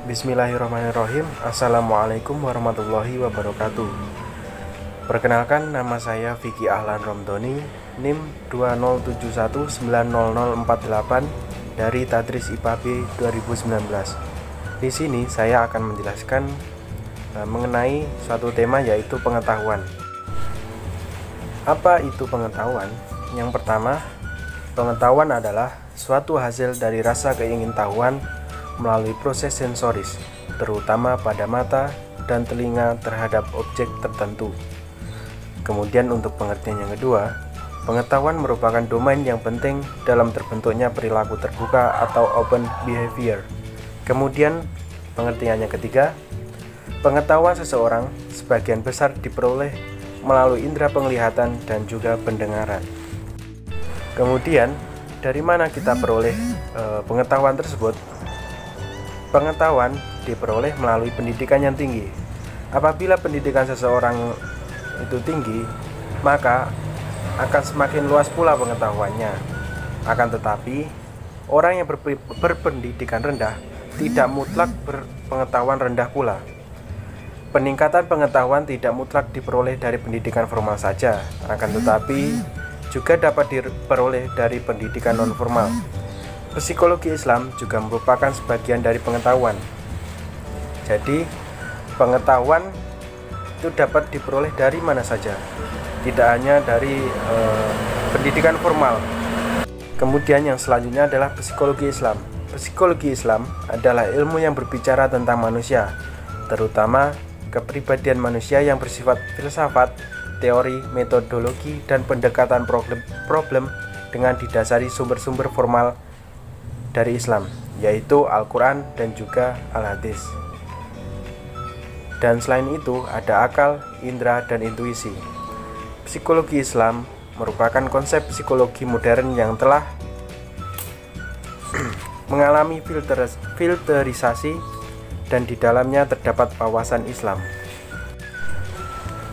Bismillahirrahmanirrahim. Assalamualaikum warahmatullahi wabarakatuh. Perkenalkan, nama saya Vicky Ahlan Romdoni, NIM 2071900048 dari Tadris IPA B 2019. Di sini saya akan menjelaskan mengenai suatu tema, yaitu pengetahuan. Apa itu pengetahuan? Yang pertama, pengetahuan adalah suatu hasil dari rasa keingintahuan melalui proses sensoris, terutama pada mata dan telinga terhadap objek tertentu. Kemudian untuk pengertian yang kedua, pengetahuan merupakan domain yang penting dalam terbentuknya perilaku terbuka atau open behavior. Kemudian pengertian yang ketiga, pengetahuan seseorang sebagian besar diperoleh melalui indera penglihatan dan juga pendengaran. Kemudian dari mana kita peroleh pengetahuan tersebut? Pengetahuan diperoleh melalui pendidikan yang tinggi. Apabila pendidikan seseorang itu tinggi, maka akan semakin luas pula pengetahuannya. Akan tetapi, orang yang berpendidikan rendah tidak mutlak berpengetahuan rendah pula. Peningkatan pengetahuan tidak mutlak diperoleh dari pendidikan formal saja, akan tetapi juga dapat diperoleh dari pendidikan non-formal. Psikologi Islam juga merupakan sebagian dari pengetahuan. Jadi, pengetahuan itu dapat diperoleh dari mana saja, tidak hanya dari pendidikan formal. Kemudian yang selanjutnya adalah psikologi Islam. Psikologi Islam adalah ilmu yang berbicara tentang manusia, terutama kepribadian manusia yang bersifat filsafat, teori, metodologi, dan pendekatan problem dengan didasari sumber-sumber formal dari Islam, yaitu Al-Quran dan juga Al-Hadis. Dan selain itu ada akal, indera, dan intuisi. Psikologi Islam merupakan konsep psikologi modern yang telah mengalami filterisasi dan di dalamnya terdapat wawasan Islam.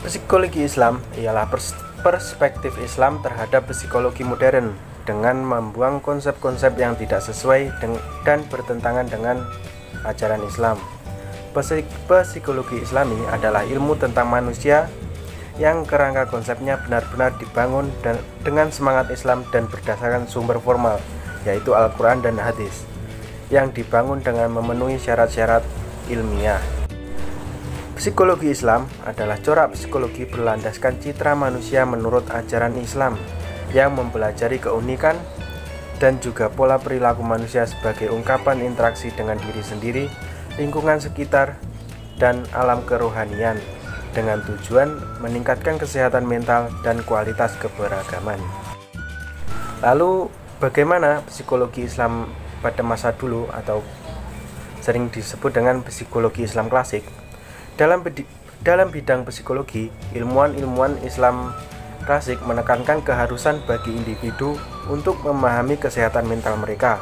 Psikologi Islam ialah perspektif Islam terhadap psikologi modern dengan membuang konsep-konsep yang tidak sesuai dan bertentangan dengan ajaran Islam. Psikologi Islami adalah ilmu tentang manusia yang kerangka konsepnya benar-benar dibangun dengan semangat Islam dan berdasarkan sumber formal, yaitu Al-Quran dan Hadis, yang dibangun dengan memenuhi syarat-syarat ilmiah. Psikologi Islam adalah corak psikologi berlandaskan citra manusia menurut ajaran Islam, yang mempelajari keunikan dan juga pola perilaku manusia sebagai ungkapan interaksi dengan diri sendiri, lingkungan sekitar, dan alam kerohanian dengan tujuan meningkatkan kesehatan mental dan kualitas keberagaman. Lalu bagaimana psikologi Islam pada masa dulu atau sering disebut dengan psikologi Islam klasik? Dalam bidang psikologi, ilmuwan-ilmuwan Islam klasik menekankan keharusan bagi individu untuk memahami kesehatan mental mereka.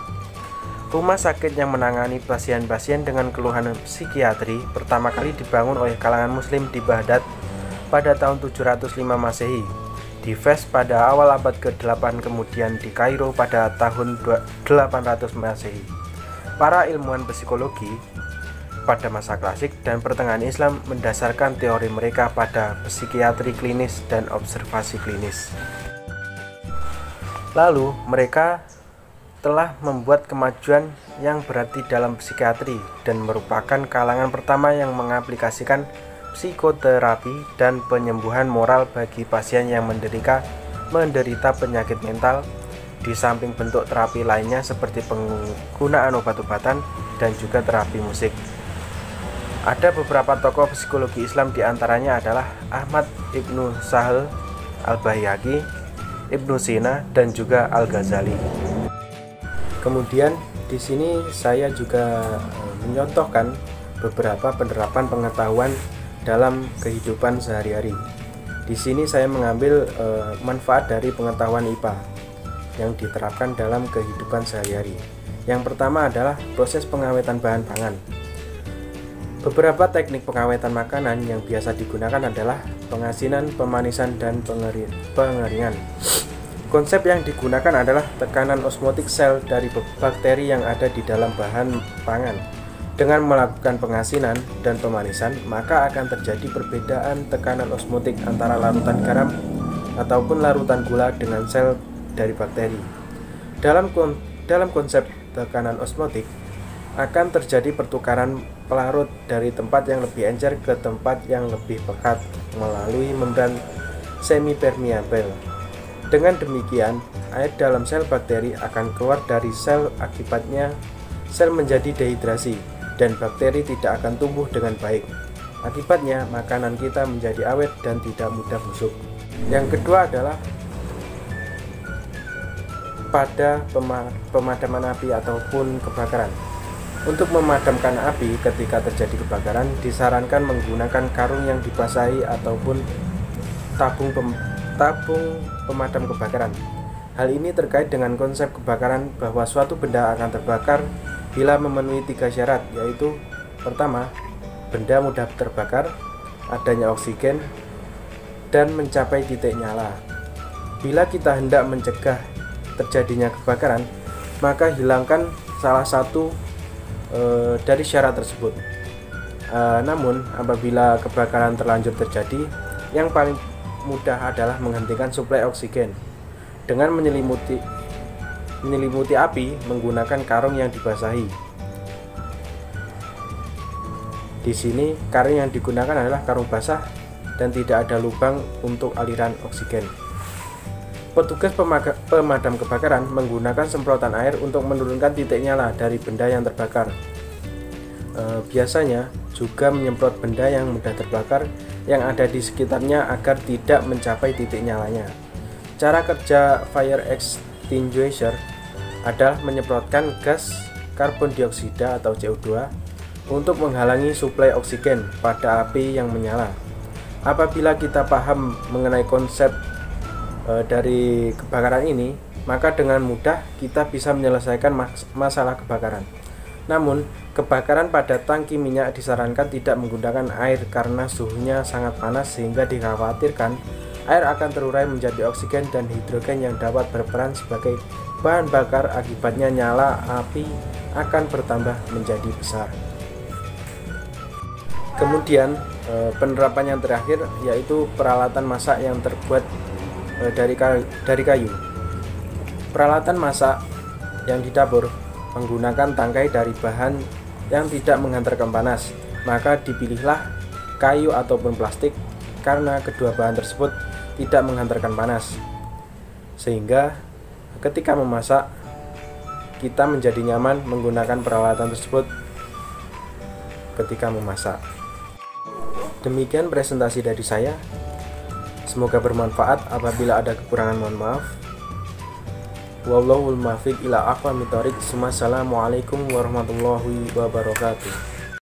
Rumah sakit yang menangani pasien-pasien dengan keluhan psikiatri pertama kali dibangun oleh kalangan muslim di Baghdad pada tahun 705 Masehi, di Fes pada awal abad ke-8, kemudian di Kairo pada tahun 800 Masehi. Para ilmuwan psikologi pada masa klasik dan pertengahan Islam mendasarkan teori mereka pada psikiatri klinis dan observasi klinis. Lalu mereka telah membuat kemajuan yang berarti dalam psikiatri dan merupakan kalangan pertama yang mengaplikasikan psikoterapi dan penyembuhan moral bagi pasien yang menderita penyakit mental, di samping bentuk terapi lainnya seperti penggunaan obat-obatan dan juga terapi musik. Ada beberapa tokoh psikologi Islam, diantaranya adalah Ahmad Ibnu Sahl Al-Baihaqi, Ibnu Sina, dan juga Al-Ghazali. Kemudian di sini saya juga menyontohkan beberapa penerapan pengetahuan dalam kehidupan sehari-hari. Di sini saya mengambil manfaat dari pengetahuan IPA yang diterapkan dalam kehidupan sehari-hari. Yang pertama adalah proses pengawetan bahan pangan. Beberapa teknik pengawetan makanan yang biasa digunakan adalah pengasinan, pemanisan, dan pengeringan. Konsep yang digunakan adalah tekanan osmotik sel dari bakteri yang ada di dalam bahan pangan. Dengan melakukan pengasinan dan pemanisan, maka akan terjadi perbedaan tekanan osmotik antara larutan garam ataupun larutan gula dengan sel dari bakteri. Dalam konsep tekanan osmotik, akan terjadi pertukaran pelarut dari tempat yang lebih encer ke tempat yang lebih pekat melalui membran semipermeabel. Dengan demikian, air dalam sel bakteri akan keluar dari sel, akibatnya sel menjadi dehidrasi dan bakteri tidak akan tumbuh dengan baik. Akibatnya, makanan kita menjadi awet dan tidak mudah busuk. Yang kedua adalah pada pemadaman api ataupun kebakaran. Untuk memadamkan api ketika terjadi kebakaran, disarankan menggunakan karung yang dibasahi ataupun tabung pemadam kebakaran. Hal ini terkait dengan konsep kebakaran bahwa suatu benda akan terbakar bila memenuhi 3 syarat, yaitu pertama, benda mudah terbakar, adanya oksigen, dan mencapai titik nyala. Bila kita hendak mencegah terjadinya kebakaran, maka hilangkan salah satu dari syarat tersebut. Namun, apabila kebakaran terlanjur terjadi, yang paling mudah adalah menghentikan suplai oksigen dengan menyelimuti api menggunakan karung yang dibasahi. Di sini karung yang digunakan adalah karung basah dan tidak ada lubang untuk aliran oksigen. Petugas pemadam kebakaran menggunakan semprotan air untuk menurunkan titik nyala dari benda yang terbakar. Biasanya juga menyemprot benda yang mudah terbakar yang ada di sekitarnya agar tidak mencapai titik nyalanya. Cara kerja fire extinguisher adalah menyemprotkan gas karbon dioksida atau CO2 untuk menghalangi suplai oksigen pada api yang menyala. Apabila kita paham mengenai konsep dari kebakaran ini, maka dengan mudah kita bisa menyelesaikan masalah kebakaran. Namun, kebakaran pada tangki minyak disarankan tidak menggunakan air karena suhunya sangat panas sehingga dikhawatirkan air akan terurai menjadi oksigen dan hidrogen yang dapat berperan sebagai bahan bakar, akibatnya nyala api akan bertambah menjadi besar. Kemudian penerapan yang terakhir yaitu peralatan masak yang terbuat dari kayu. Peralatan masak yang di dapur menggunakan tangkai dari bahan yang tidak menghantarkan panas, maka dipilihlah kayu ataupun plastik karena kedua bahan tersebut tidak menghantarkan panas, sehingga ketika memasak kita menjadi nyaman menggunakan peralatan tersebut ketika memasak. Demikian presentasi dari saya. Semoga bermanfaat. Apabila ada kekurangan mohon maaf. Wallahul muwaffiq ila aqwamit thoriq. Wassalamualaikum warahmatullahi wabarakatuh.